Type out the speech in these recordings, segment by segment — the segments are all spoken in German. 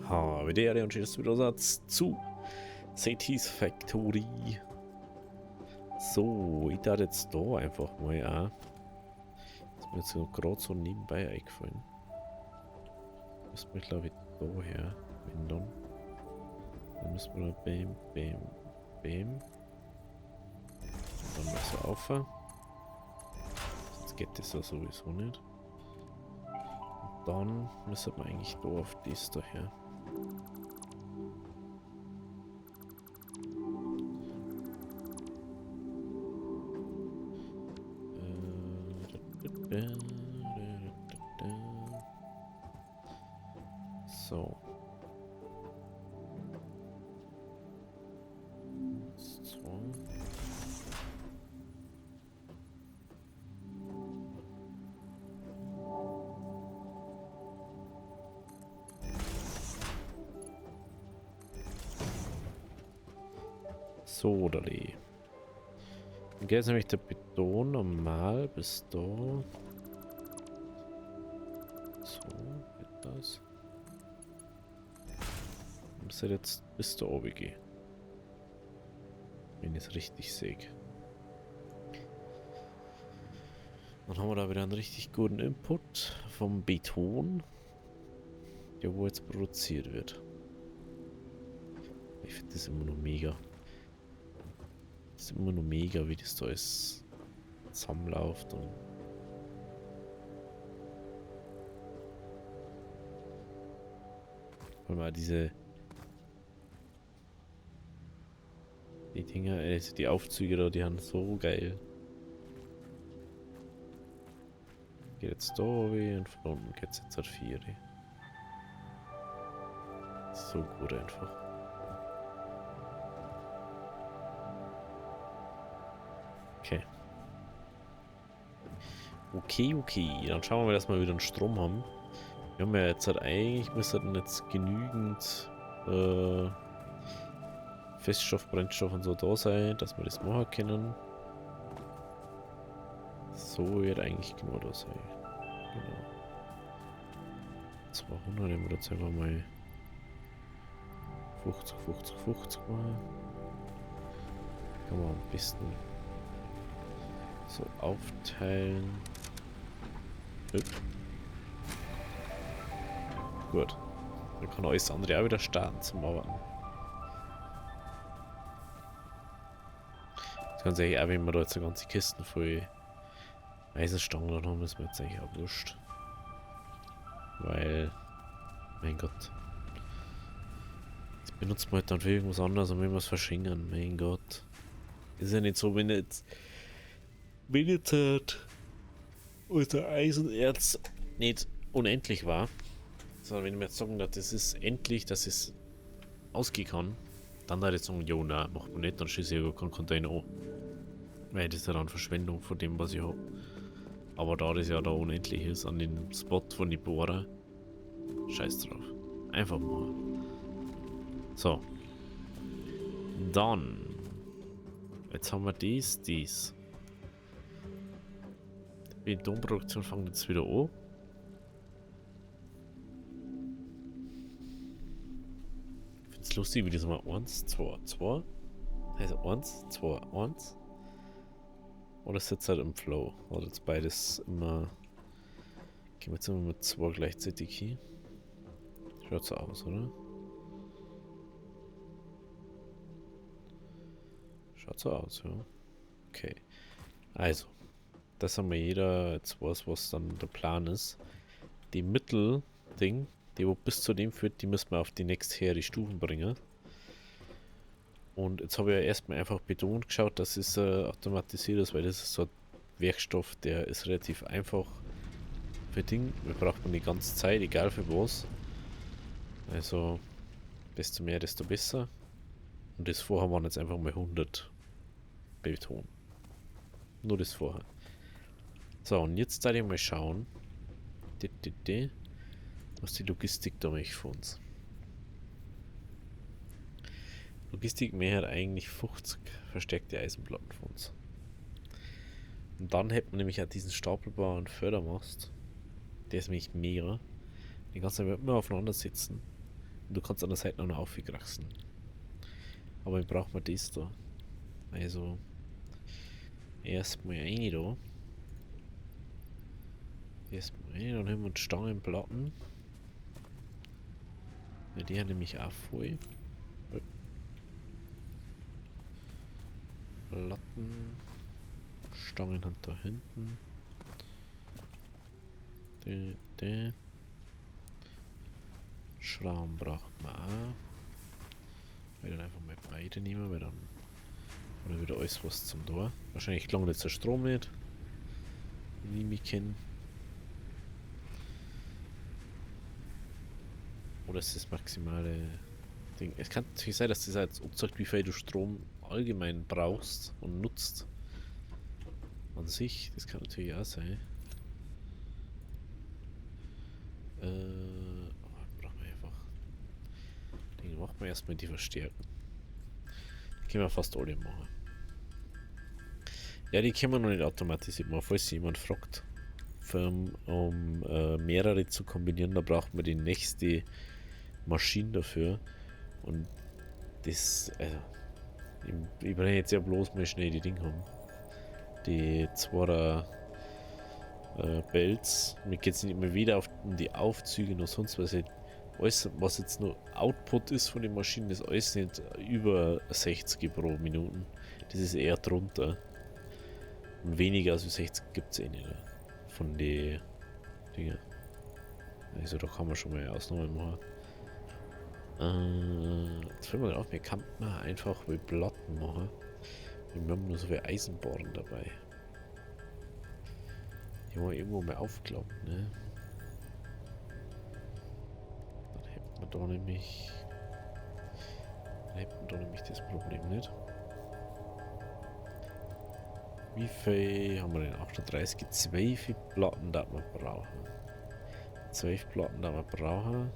Habe die Ehre und schön, dass du wieder sagst zu Satis Factory. So, ich darf jetzt da einfach mal an. Das ist mir jetzt so gerade so nebenbei eingefallen. Müssen wir, glaube ich, da her wenden. Dann müssen wir noch bam, bam, bam. Dann noch so auf. Sonst geht das ja sowieso nicht. Und dann müssen wir eigentlich da auf das da her. So. So. So, oder die. Dann geht jetzt nämlich der Beton normal bis da. So, geht das. Muss er jetzt bis da oben gehen. Wenn ich es richtig sehe. Dann haben wir da wieder einen richtig guten Input vom Beton, der wo jetzt produziert wird. Ich finde das immer noch mega. Das ist immer noch mega, wie das da alles zusammenläuft und vor allem auch die Dinger, also die Aufzüge da, die haben so geil. Geht jetzt da oben und von unten geht es jetzt auf 4. So gut einfach. Okay. Okay. Dann schauen wir mal, dass wir wieder einen Strom haben. Wir haben ja jetzt halt eigentlich, müsste jetzt genügend Feststoff, Brennstoff und so da sein, dass wir das machen können. So wird eigentlich genau da sein. Genau. 200 nehmen wir jetzt einfach mal 50 machen. Kann man am besten so aufteilen. Hüpp. Gut. Dann kann alles andere auch wieder starten zum Arbeiten. Das kann sich auch, wenn wir da jetzt eine ganze Kisten voll Eisenstangen dran haben, ist mir jetzt eigentlich auch wurscht. Weil, mein Gott. Das benutzt man halt dann für irgendwas anderes und wenn wir es verschenken, mein Gott. Ist ja nicht so, wenn jetzt halt unser Eisenerz nicht unendlich war, sondern wenn wir jetzt sagen, dass das ist endlich, dass es ausgehen kann, dann da jetzt sagen, jo, nein, macht man nicht, dann schieße ich ja keinen Container an. Weil das ist ja dann Verschwendung von dem, was ich habe. Aber da das ja da unendlich ist, an den Spot von die Bohrer, scheiß drauf. Einfach mal. So. Dann. Jetzt haben wir dies. Die Betonproduktion fängt jetzt wieder an. Ich finde es lustig, wie das mal 1, 2, 2. Also 1, 2, 1. Oder sitzt halt im Flow. Oder jetzt beides immer. Gehen wir jetzt immer mit 2 gleichzeitig hin. Schaut so aus, oder? Schaut so aus, ja. Okay. Also. Das haben wir jeder jetzt weiß, was dann der Plan ist. Die Mittelding, die wo bis zu dem führt, die müssen wir auf die nächstherigen Stufen bringen. Und jetzt habe ich ja erstmal einfach Beton geschaut, dass es automatisiert ist, weil das ist so ein Werkstoff, der ist relativ einfach für Ding. Wir brauchen man die ganze Zeit, egal für was. Also, desto mehr, desto besser. Und das vorher waren jetzt einfach mal 100 Beton. Nur das vorher. So, und jetzt darf ich mal schauen, was die Logistik da möchte für uns. Logistik mehr hat eigentlich 50 verstärkte Eisenplatten für uns. Und dann hätten wir nämlich auch diesen stapelbaren Fördermast. Der ist nämlich mega. Den kannst du immer aufeinander sitzen. Du kannst an der Seite noch aufkraxen. Aber ich brauche mal das da. Also erstmal eine da. Erstmal eine, dann haben wir uns Stangenplatten. Ja, die haben nämlich auch voll. Platten. Stangen hat da hinten. Der. Schrauben braucht man auch. Ich werde dann einfach mal beide nehmen, weil dann haben wir wieder alles was zum Tor. Wahrscheinlich gelangt jetzt der Strom nicht. Wie ich mich kenne. Oder ist das maximale Ding? Es kann natürlich sein, dass das jetzt abzeigt, wie viel du Strom allgemein brauchst und nutzt. An sich, das kann natürlich auch sein. Brauchen wir einfach. Den machen wir erstmal die verstärken. Die können wir fast alle machen. Ja, die können wir noch nicht automatisiert machen, falls jemand fragt. Um mehrere zu kombinieren, da braucht man die nächste Maschine dafür. Und das, also, ich brauche jetzt ja bloß mal schnell die Dinge haben. Die 2er Belts. Mir geht es nicht immer wieder um die Aufzüge noch sonst was. Alles, was jetzt nur Output ist von den Maschinen, ist alles nicht über 60 pro Minuten. Das ist eher drunter. Und weniger als 60 gibt es eh nicht. Von den Dingen. Also da kann man schon mal eine Ausnahme machen. Jetzt fällt mir gerade auf, wir kann man einfach mit Platten machen. Wir haben nur so viel Eisenbohren dabei. Die haben wir irgendwo mal aufgeklappt, ne? Dann hätten wir da nämlich. Das Problem nicht. Wie viel haben wir denn? 38? 12 Platten, da wir brauchen. 12 Platten, da wir brauchen.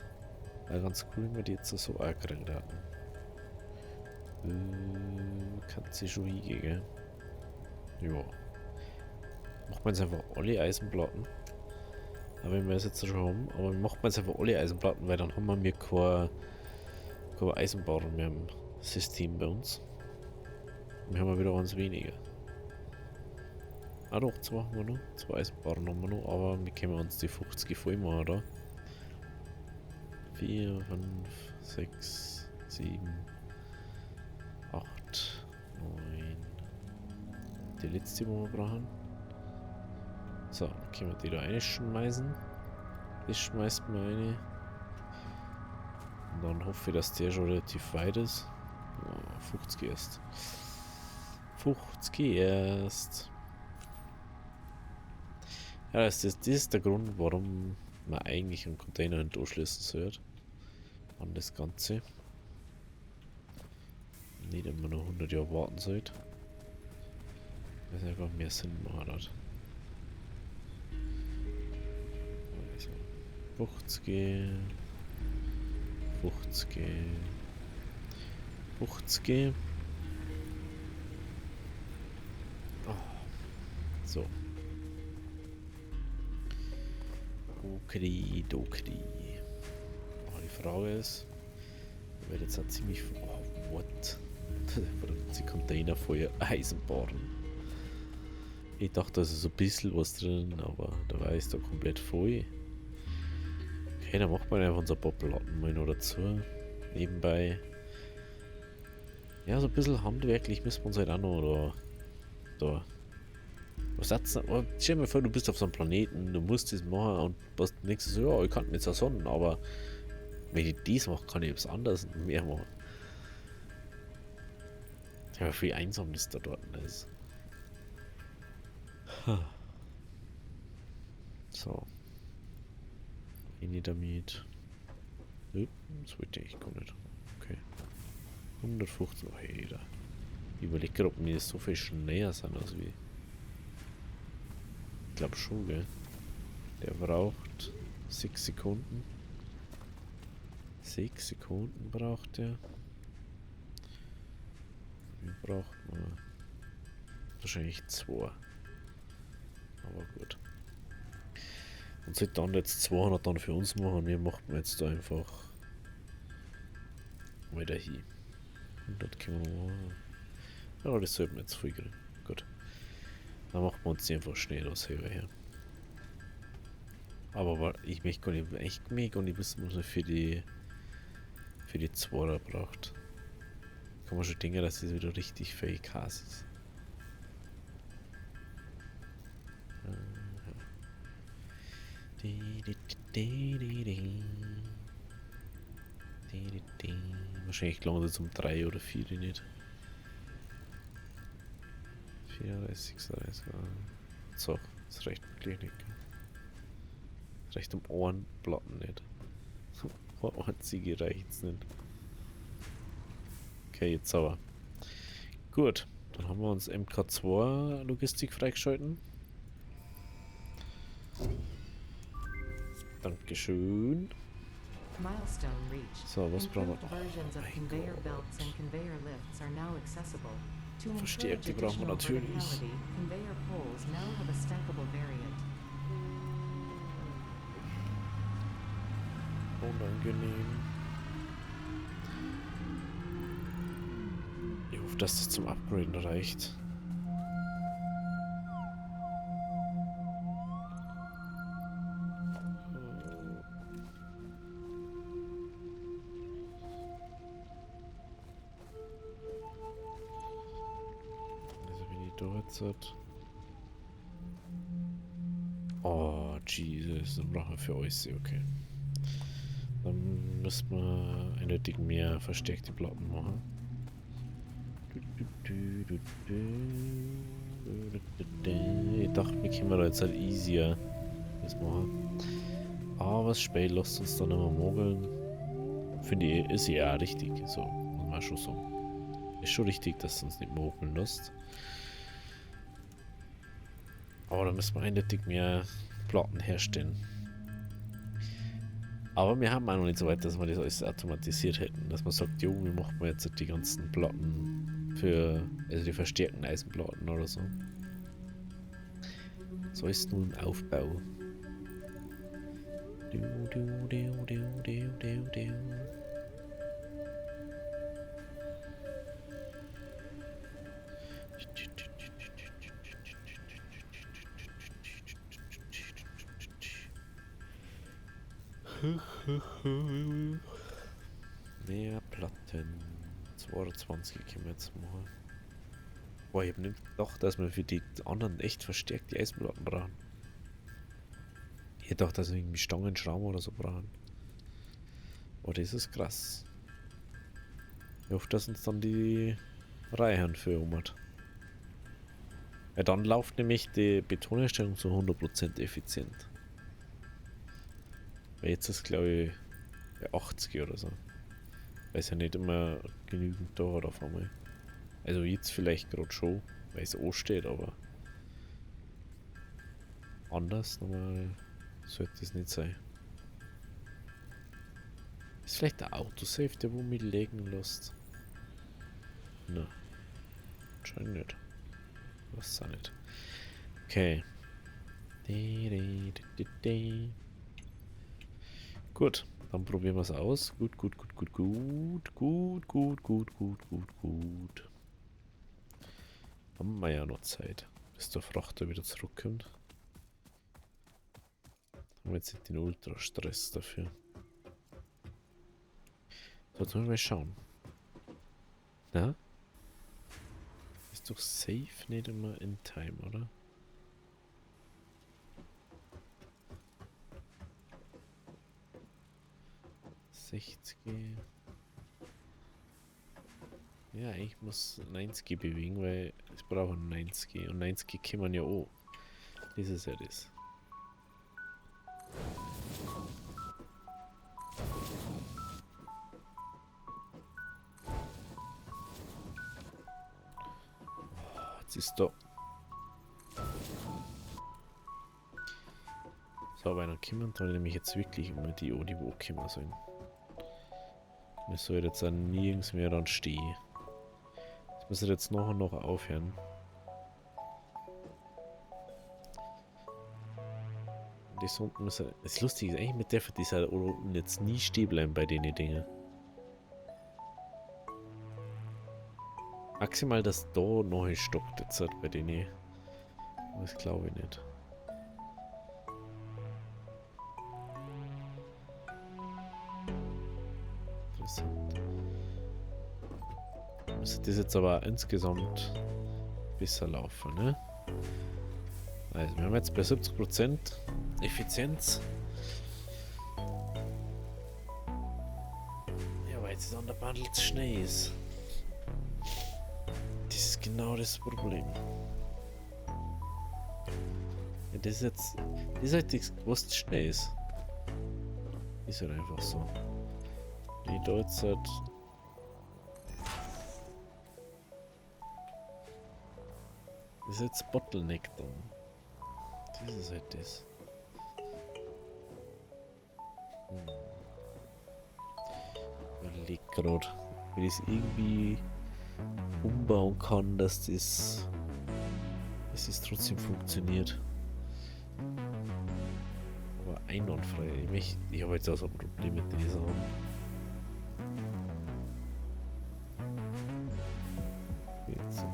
Wäre ganz cool, wenn wir die jetzt so angekriegt hatten. Kann sie schon hingehen, gell? Ja. Macht man jetzt einfach alle Eisenplatten. Aber wenn wir es jetzt schon haben, aber macht man jetzt einfach alle Eisenplatten, weil dann haben wir keine Eisenbahn mehr im System bei uns. Wir haben wieder ganz weniger. Ah doch, 2 haben wir noch. 2 Eisenbahnen haben wir noch, aber wir können uns die 50 voll machen, oder? 4, 5, 6, 7, 8, 9. Die letzte, die wir brauchen. So, dann können wir die da reinschmeißen. Das schmeißt man rein. Und dann hoffe ich, dass der schon relativ weit ist. Oh, 50 erst. 50 erst. Ja, das ist der Grund, warum man eigentlich einen Container nicht anschließen sollte. An das Ganze. Nicht immer noch 100 Jahre warten sollte. Weil es einfach mehr Sinn macht. Also 50, 50, 50. Oh. So. Okidoki. Aber die Frage ist, ich werde jetzt auch ziemlich. Oh, what? Die Container voll Eisenbahn. Ich dachte, da ist so ein bisschen was drin, aber da war es da komplett voll. Okay, dann macht man einfach unser paar Platten mal noch dazu. Nebenbei. Ja, so ein bisschen handwerklich müssen wir uns halt auch noch da. Was sagst du? Stell dir mal vor, du bist auf so einem Planeten, du musst das machen und was nächstes so, ja, ich kann nicht so Sonnen, aber wenn ich das mache, kann ich etwas anderes mehr machen. Ja, wie einsam das da dort ist. So. damit. Das wollte ich gar nicht. Okay. 150. Oh, hey, da. Ich überlege gerade, ob mir das so viel schneller sind als wie. Ich glaube schon, gell? Der braucht 6 Sekunden. 6 Sekunden braucht der. Wie braucht man? Wahrscheinlich 2. Aber gut. Und sollte dann jetzt 200 dann für uns machen, wir machen jetzt da einfach Wieder hier. 100 Kilometer. Ja, das sollten wir jetzt früh kriegen. Gut. Dann machen wir uns die einfach schnell aus her. Aber ich möchte gar nicht, echt mega gar nicht wissen, was man für die 2er braucht. Kann man schon denken, dass das wieder richtig fake Hass ist. Wahrscheinlich gelangt es um 3 oder 4 nicht. 34, 36. So, das reicht wirklich nicht. Das reicht um Ohrenplatten nicht. Einzige reicht's nicht. Okay, jetzt aber. Gut, dann haben wir uns MK2 Logistik freigeschalten. Dankeschön. So, was brauchen wir? Verstärkte brauchen wir natürlich. Unangenehm. Ich hoffe, dass das zum Upgraden reicht. Also wenn ich da jetzt hat. Oh, Jesus, dann brauchen wir für alles, okay. Dann müssen wir eindeutig mehr verstärkte Platten machen. Ich dachte, wir können da jetzt halt easier das machen. Aber was spät lässt uns dann immer mogeln. Finde ich, ist ja auch richtig. So, muss man schon sagen. Ist schon richtig, dass es uns nicht mogeln lässt. Aber da müssen wir eindeutig mehr Platten herstellen. Aber wir haben auch noch nicht so weit, dass wir das alles automatisiert hätten. Dass man sagt, jo, wir machen jetzt die ganzen Platten für, also die verstärkten Eisenplatten oder so. So ist nun Aufbau. Mehr Platten. 22 können wir jetzt machen. Boah, ich hab nicht gedacht, dass wir für die anderen echt verstärkte Eisenplatten brauchen. Ich hätte gedacht, dass wir irgendwie Stangen, Schrauben oder so brauchen. Oh, das ist krass. Ich hoffe, dass uns dann die Reihen für umhat. Ja, dann läuft nämlich die Betonherstellung zu 100% effizient. Weil jetzt ist, glaube ich, bei 80 oder so. Weil es ja nicht immer genügend da hat auf einmal. Also jetzt vielleicht gerade schon, weil es ansteht, aber anders normal sollte es nicht sein. Ist vielleicht der Autosave, der wo mich legen lässt? Na, anscheinend nicht. Was auch nicht. Okay. Gut, dann probieren wir es aus. Gut. Haben wir ja noch Zeit, bis der Frachter wieder zurückkommt. Haben wir jetzt nicht den Ultra-Stress dafür. So, jetzt müssen wir mal schauen. Na? Ist doch safe nicht immer in time, oder? Ja, ich muss 90 bewegen, weil ich brauche 90 und 90 kann man ja auch. Das ist ja das. Jetzt ist da. So, aber dann kommen da nämlich jetzt wirklich immer die wo kommen sollen. Wir sollen jetzt dann nirgends mehr dann stehen. Das müssen wir jetzt noch und noch aufhören. Das unten muss er. Das Lustige ist eigentlich mit der, die halt unten jetzt nie stehen bleiben bei den Dingen. Maximal, dass da noch stockt jetzt bei denen. Das glaube ich nicht. Interessant. Müsste das jetzt aber insgesamt besser laufen, ne? Also, wir haben jetzt bei 70% Effizienz. Ja, weil jetzt der Bundle zu schnell ist. Das ist genau das Problem. Ja, das ist jetzt. Das ist halt das, was zu schnell ist. Ist halt einfach so. Die da jetzt halt. Das ist jetzt Bottleneck dann. Das ist halt das. Überleg grad, wie ich das irgendwie umbauen kann, dass das trotzdem funktioniert. Aber einwandfrei. Ich habe jetzt auch so ein Problem mit den Sachen. Jetzt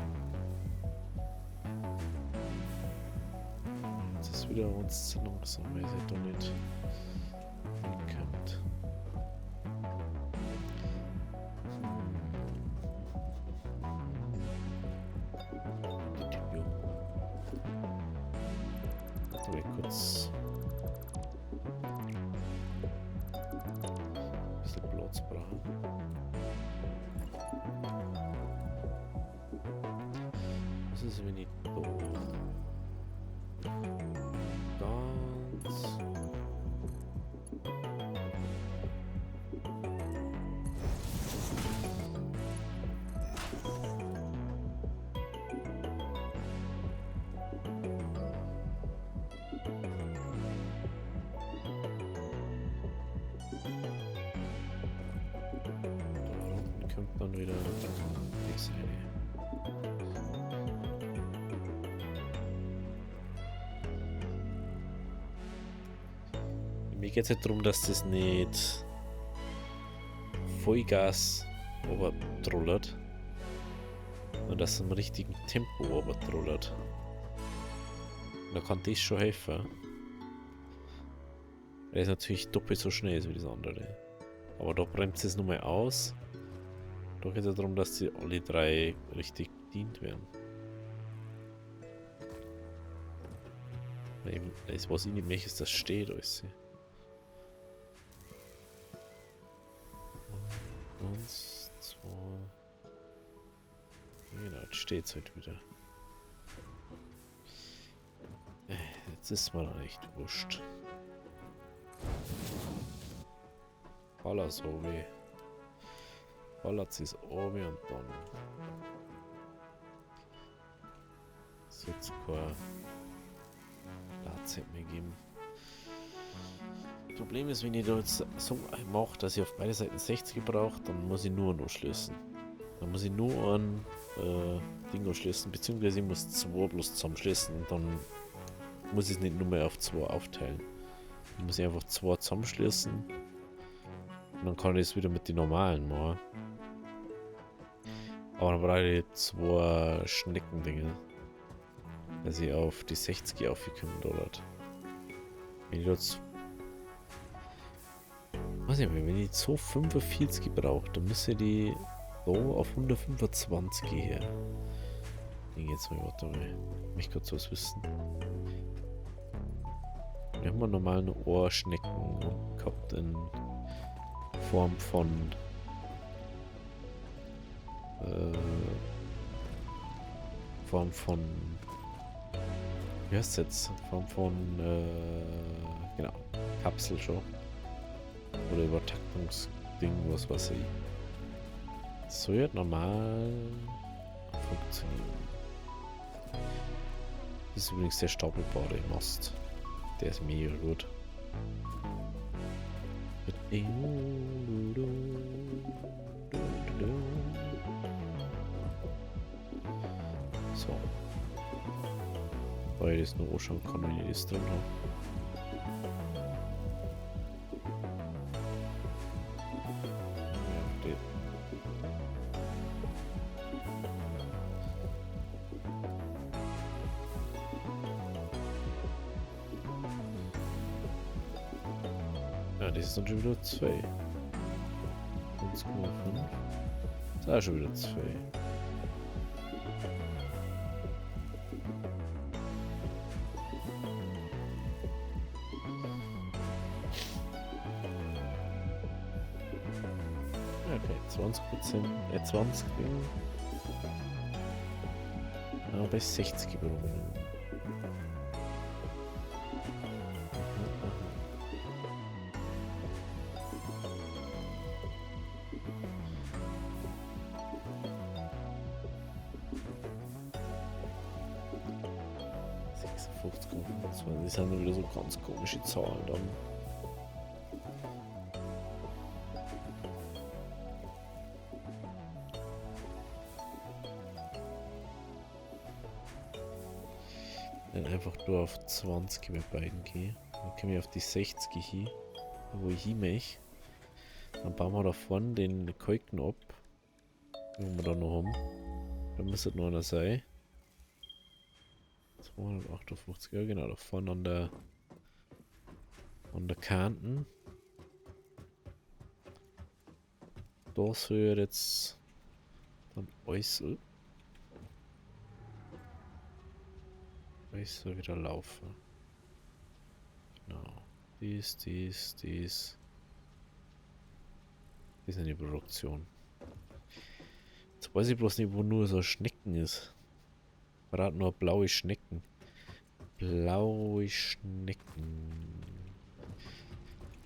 ist wieder uns zu langsam, weil es halt doch nicht hinkommt. Warte mal kurz. Ein bisschen Platz brauchen. Was ist, wenn ich da ganz kommt dann wieder das eine. Mir geht es halt darum, dass das nicht Vollgas obertrollert, sondern dass es im richtigen Tempo obertrollert. Da kann das schon helfen. Weil es natürlich doppelt so schnell ist wie das andere. Aber da bremst es nochmal aus. Da geht es ja darum, dass die alle drei richtig bedient werden. Weil das, was ich nicht möchte, ist, das steht alles. Eins, zwei. Genau, jetzt steht es halt wieder. Jetzt ist mir dann echt wurscht. Ballert so weh. Ballert es oben und dann. Es wird kein Platz mehr geben. Das Problem ist, wenn ich da jetzt so mache, dass ich auf beide Seiten 60 brauche, dann muss ich nur noch schließen. Dann muss ich nur ein Ding anschließen, beziehungsweise ich muss 2 bloß zusammenschließen und dann muss ich es nicht nur mehr auf 2 aufteilen. Dann muss ich einfach 2 zusammenschließen und dann kann ich es wieder mit den normalen machen. Aber dann brauche ich 2 Schneckendinge, dass ich auf die 60 aufgekommen dort. Wenn ich jetzt weiß ich nicht, wenn ich so 45 brauche, dann müsste die so auf 125 gehen. Ich jetzt mal, warte mal. Ich möchte kurz was wissen. Wir haben normal eine Ohrschnecken gehabt in Form von wie heißt es jetzt? Form von genau, Kapsel schon. Oder Übertaktungsding, was weiß ich. Das soll ja normal funktionieren. Das ist übrigens der stapelbare Mast. Der ist mega gut. So. Weil ich das nur anschauen kann, wenn ich das drin habe. Ja, das ist dann schon wieder 2. 1,5. Das ist auch schon wieder 2. Okay, 20%, 20 Ding. Ja, bei 60 pro Minute. 56,25. Das sind dann wieder so ganz komische Zahlen dann. Dann einfach nur auf 20 bei beiden gehen. Dann komme ich auf die 60 hin, wo ich hin möchte. Dann bauen wir da vorne den Kalken ab. Den wir da noch haben. Da müsste noch einer sein. 258, ja genau, da vorne an der Kanten. Da soll jetzt dann alles soll wieder laufen. Genau. Dies. Das ist eine Produktion. Jetzt weiß ich bloß nicht, wo nur so Schnecken ist. Gerade nur blaue Schnecken. Blaue Schnecken.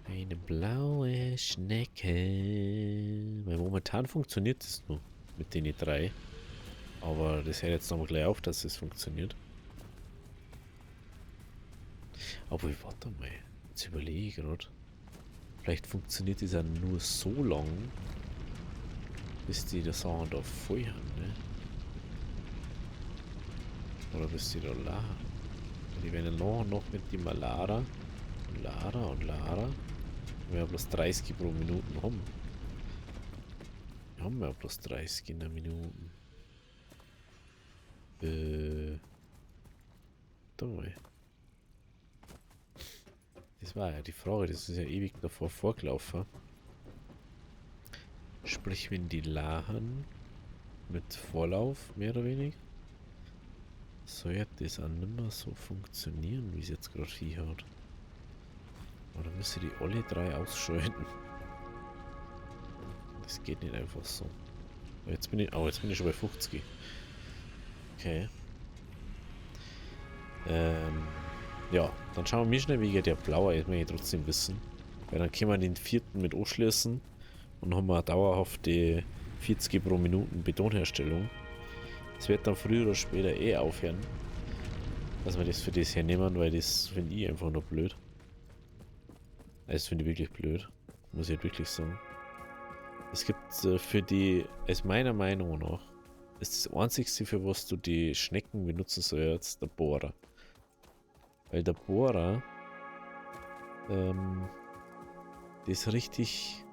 Eine blaue Schnecke. Weil momentan funktioniert es nur mit den 3. Aber das hört jetzt nochmal gleich auf, dass es funktioniert. Aber warte mal. Jetzt überlege ich gerade. Vielleicht funktioniert das ja nur so lang, bis die das Sachen da voll haben, ne? Oder bis die da lachen. Die werden noch mit dem Lara und Lara. Wir haben bloß 30 pro Minuten haben. Wir haben ja bloß 30 in der Minuten. Da mal. Das war ja die Frage, das ist ja ewig davor vorgelaufen. Sprich, wenn die lachen mit Vorlauf, mehr oder weniger, soll ja das auch nicht mehr so funktionieren, wie es jetzt gerade hier hat. Oder müsste die alle 3 ausschalten? Das geht nicht einfach so. Jetzt bin ich schon bei 50. Okay. Ja, dann schauen wir mal schnell, wie der blaue ist, möchte ich trotzdem wissen. Weil dann können wir den 4. mit anschließen und haben wir dauerhafte 40 pro Minuten Betonherstellung. Das wird dann früher oder später eh aufhören, dass wir das für das hernehmen, weil das finde ich einfach nur blöd. Das finde ich wirklich blöd, muss ich halt wirklich sagen. Es gibt für die, als meiner Meinung nach, ist das einzigste, für was du die Schnecken benutzen sollst, der Bohrer. Weil der Bohrer, das ist richtig,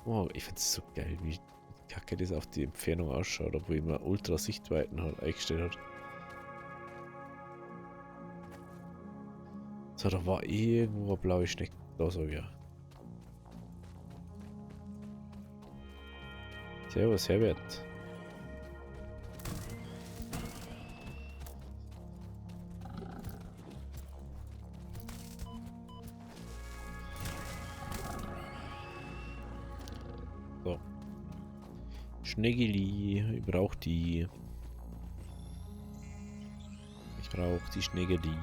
oh, ich finde es so geil, wie kacke das auf die Entfernung ausschaut, obwohl man Ultra Sichtweiten eingestellt hat. So, da war irgendwo eine blaue Schnecke, da so, ja. Servus, Herbert. So. Schneggeli, ich brauche die. Ich brauche die Schneggeli.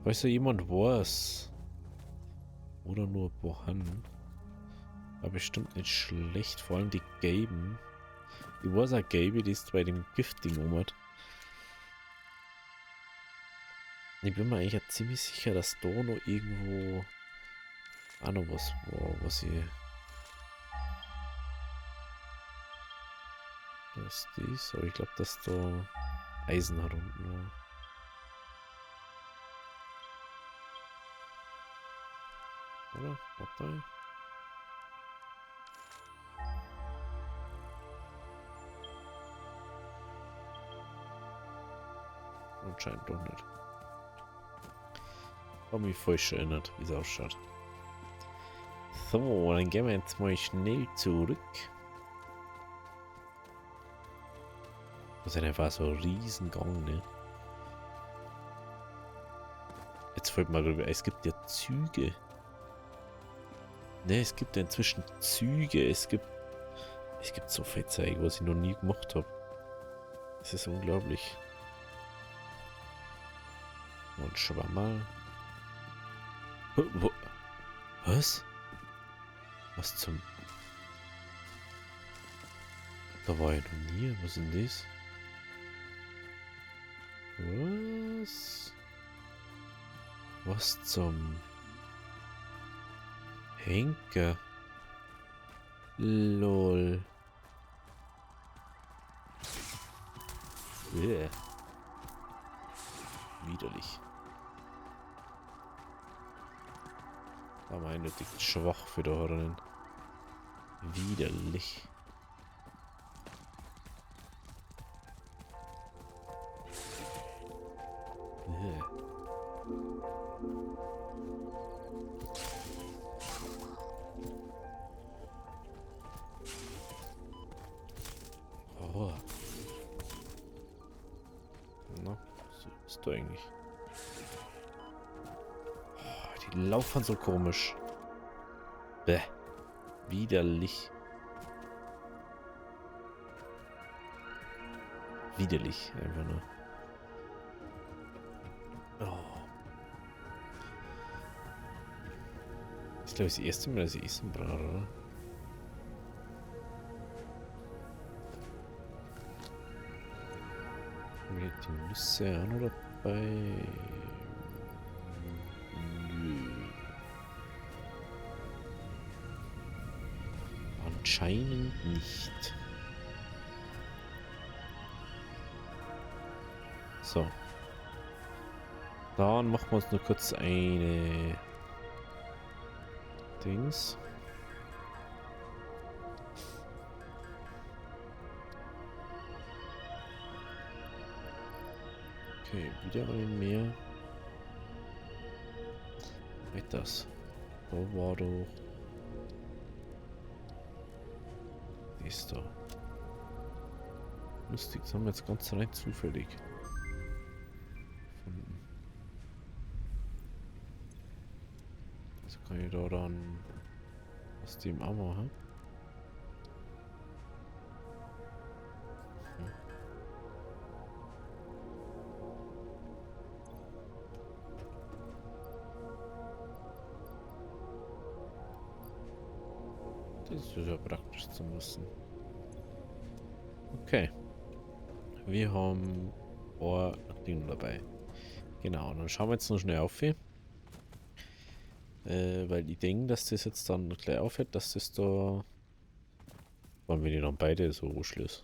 Weiß ja jemand was? Oder nur Bohan? War bestimmt nicht schlecht, vor allem die gelben. Die weiß auch gelbe, die ist bei dem Giftding umhat. Ich bin mir eigentlich ja ziemlich sicher, dass da noch irgendwo auch noch was war, was ich... Da ist dies, aber ich glaube, dass da Eisen hat unten war. Oder? Warte. Anscheinend doch nicht. Habe mich falsch erinnert, wie es ausschaut. So, dann gehen wir jetzt mal schnell zurück. Das ist einfach so ein Riesengang, ne? Jetzt fällt mir gerade, es gibt ja Züge. Ne, es gibt ja inzwischen Züge. Es gibt so viel Zeug, was ich noch nie gemacht habe. Das ist unglaublich. Und schauen mal. Was? Was zum... Da war ja noch nie. Was ist denn das? Was? Was zum... Henker? Lol. Yeah. Widerlich. Aber eindeutig schwach für die Hornen. Widerlich. Yeah. Oh. Na, so ist da eigentlich. Oh, die laufen so komisch. Bäh. Widerlich. Widerlich, einfach nur. Oh. Ich glaube, das erste Mal, dass ich Essen brauche, oder? Mit die Nüsse auch noch dabei. Nö. Anscheinend nicht. So. Dann machen wir uns nur kurz eine Dings. Okay, wieder ein mehr. Mit das. Da war doch. Ist da. Lustig, das haben wir jetzt ganz rein zufällig gefunden. Also kann ich da dann aus dem auch machen. Das ist ja praktisch zu müssen. Okay. Wir haben ein Ding dabei. Genau, dann schauen wir jetzt noch schnell auf. Weil ich denke, dass das jetzt dann gleich aufhört, dass das da... Wollen wir die dann beide so anschließen?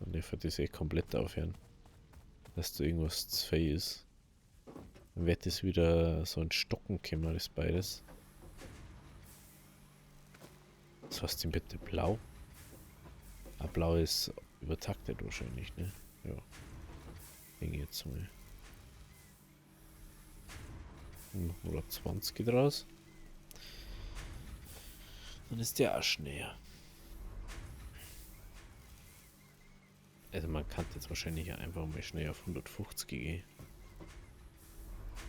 Dann dürfen das eh komplett aufhören. Dass da irgendwas zu viel ist. Dann wird das wieder so ein Stocken kommen, das beides. Was heißt denn bitte blau? Ah, blau ist übertaktet wahrscheinlich, ne? Ja. Denke jetzt mal. Oder 20 draus. Dann ist der auch schneller. Also man kann jetzt wahrscheinlich einfach mal schnell auf 150 gehen.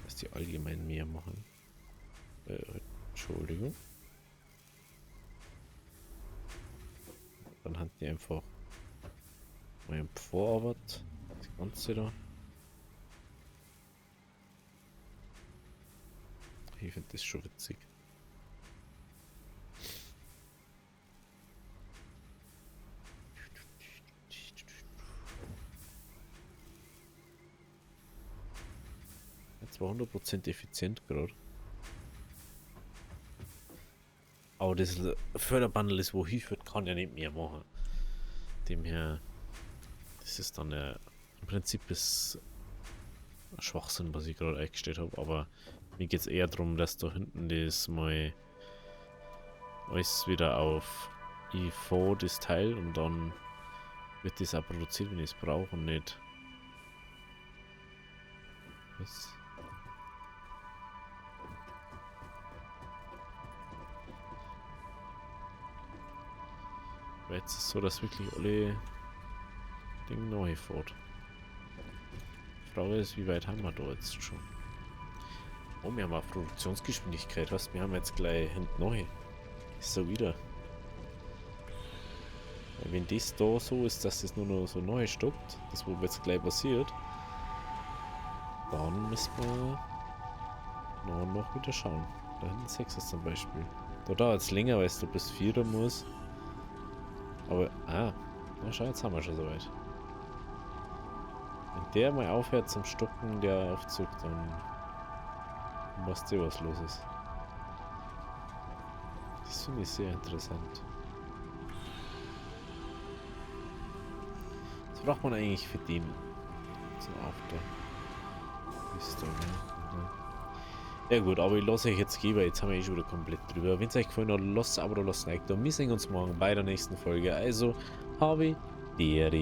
Dass die allgemein mehr machen. Entschuldigung. Dann haben die einfach mal im Vorarbeit das Ganze da. Ich finde das schon witzig. Jetzt war 100% effizient gerade. Aber das Förderbundle ist, wo hinführt, kann ja nicht mehr machen. Demher, das ist dann im Prinzip ist ein Schwachsinn, was ich gerade eingestellt habe. Aber mir geht es eher darum, dass da hinten das mal alles wieder auf ich fahre das Teil und dann wird das auch produziert, wenn ich es brauche und nicht. Was? Weil jetzt ist es so, dass wirklich alle Dinge neu fährt. Die Frage ist, wie weit haben wir da jetzt schon? Oh, wir haben auch Produktionsgeschwindigkeit. Was? Wir haben jetzt gleich hinten neu. Ist so wieder. Weil wenn das da so ist, dass das nur noch so neu stoppt, das wo jetzt gleich passiert, dann müssen wir noch wieder schauen. Da hinten 6 ist zum Beispiel. Da dauert es länger, weil du bis 4 muss. Aber, na schau, jetzt haben wir schon soweit. Wenn der mal aufhört zum Stocken, der Aufzug, dann weißt du, was los ist. Das finde ich sehr interessant. Was braucht man eigentlich für den zum Auftrag? Ist da, ne? Ja gut, aber ich lasse euch jetzt gehen, weil jetzt haben wir eh schon wieder komplett drüber. Wenn es euch gefallen hat, lasst ein Abo da, lasst ein Like da. Wir sehen uns morgen bei der nächsten Folge. Also, habe die Ehre.